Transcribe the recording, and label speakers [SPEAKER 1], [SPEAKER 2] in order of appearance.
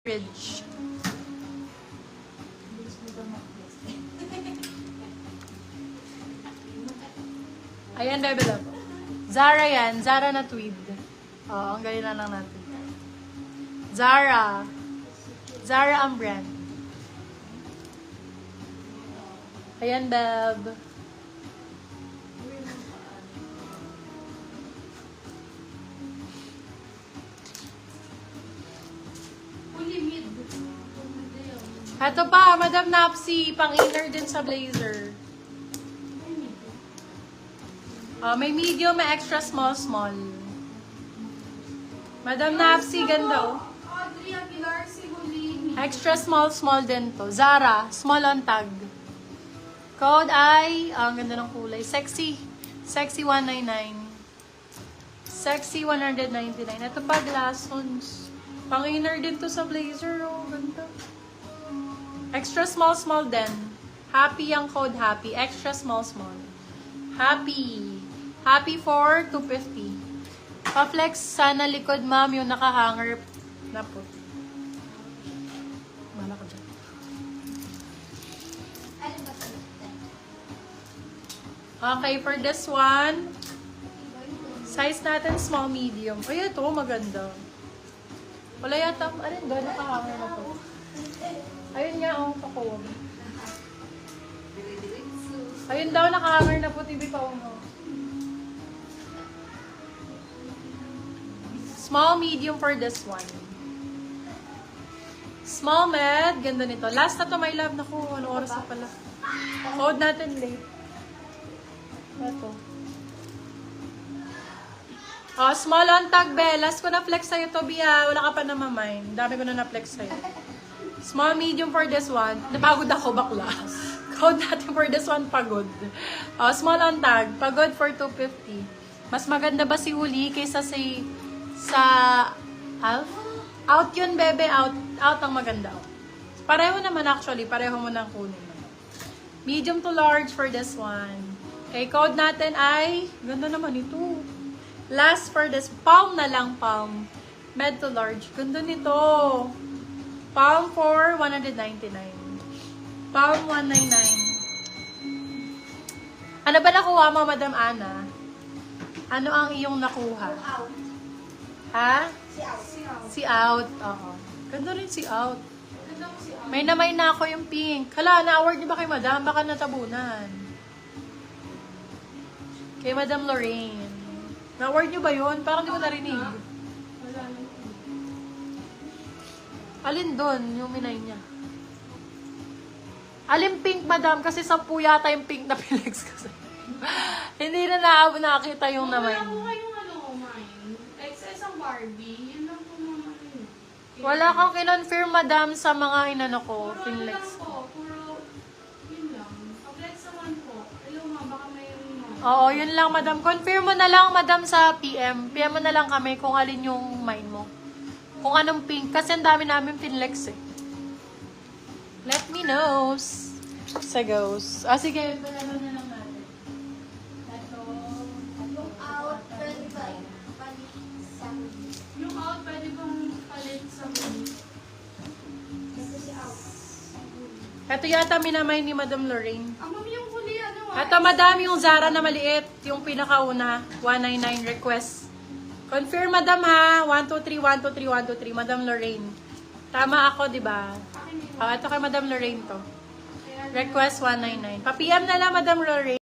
[SPEAKER 1] Fridge. Ayan, bebe love. Zara yan. Zara na tweed. Oo, ang galing na lang natin. Zara. Zara ang brand. Ayan, bebe. Ito pa, Madam Napsi, pang-inner din sa blazer. May medium, may extra small. Madam Napsi, ganda oh.
[SPEAKER 2] Audrey Aguilar, si Hulini.
[SPEAKER 1] Extra small din to. Zara, small on tag. Code ay, ang ganda ng kulay. Sexy 199. Sexy 199. Ito pa, glassons. Pang-inner din to sa blazer oh. Ganda. Extra small din. Happy ang code, happy. Extra small. Happy. Happy for 250. Pa-flex sana likod, ma'am, yung naka-hanger na po. Mana ko dyan. Okay, for this one, size natin small, medium. Ay, ito, maganda. Wala yata, alin doon, naka-hanger na po. Ayun nga, oh, pakuwag. Ayun daw, nakahanger na po, TV pa, oh. Small, medium for this one. Small, med. Ganda nito. Last na to, my love. Naku, ano oras na pala. Code natin late. Ito. Oh, small on tag, be. Last ko na-flex sa'yo, Toby, ah. Wala ka pa namamind. Dami ko na na-flex sa'yo. Small, medium for this one. Napagod ako, bakla. Code natin for this one, pagod. Small on tag. Pagod for 250. Mas maganda ba si Uli kaysa sa Alf? Out yun, bebe. Out ang maganda. Pareho naman actually. Pareho mo nang kunin. Medium to large for this one. Okay, code natin ay, ganda naman ito. Last for this, palm na lang, palm. Med to large. Ganda nito. Palm for 199. Palm 199. Ano ba nakuha mo, Madam Ana? Ano ang iyong nakuha?
[SPEAKER 2] Out.
[SPEAKER 1] Ha?
[SPEAKER 2] Si Out.
[SPEAKER 1] Si Out. Oo. Ganda rin si Out.
[SPEAKER 2] Ganda ko si Out.
[SPEAKER 1] May namay na ako yung pink. Hala, na-award niyo ba kay Madam? Baka natabunan. Kay Madam Lorraine. Na-award niyo ba yun? Parang di ko narinig.
[SPEAKER 2] Wala na.
[SPEAKER 1] Alin doon yung minay niya? Alin pink, Madam? Kasi 10 yata yung pink na pilex kasi. Hindi na nakita yung namay.
[SPEAKER 2] Wala po kayong mine. XS ang Barbie. Yun lang po naman yun.
[SPEAKER 1] Wala kang kinonfirm, Madam, sa mga inano ko,
[SPEAKER 2] Puro ano
[SPEAKER 1] pinlex.
[SPEAKER 2] lang po. Puro, yun lang. Pag-flex naman po. Hello nga, baka mayroon mo.
[SPEAKER 1] Oo, yun lang, Madam. Confirm mo na lang, Madam, sa PM. PM mo na lang kami kung alin yung mine mo. Kung anong pink. Kasi ang dami namin pinlex eh. Let me know. Sa goes. Sige. Palalo na lang natin. Ito.
[SPEAKER 2] Yung out, pwede ba? Palit sa huli. Yung out, pwede bang palit sa huli? Ito si out.
[SPEAKER 1] Ito yata minamay ni Madam Lorraine.
[SPEAKER 2] Mami, yung huli, ano
[SPEAKER 1] Ito, Madam, yung Zara na maliit. Yung pinakauna. 199 request. Confirm, Madam, ha? 123, 123, 123. Madam Lorraine. Tama ako, di ba? Ito kay Madam Lorraine to. Request 199. Pa-PM na lang, Madam Lorraine.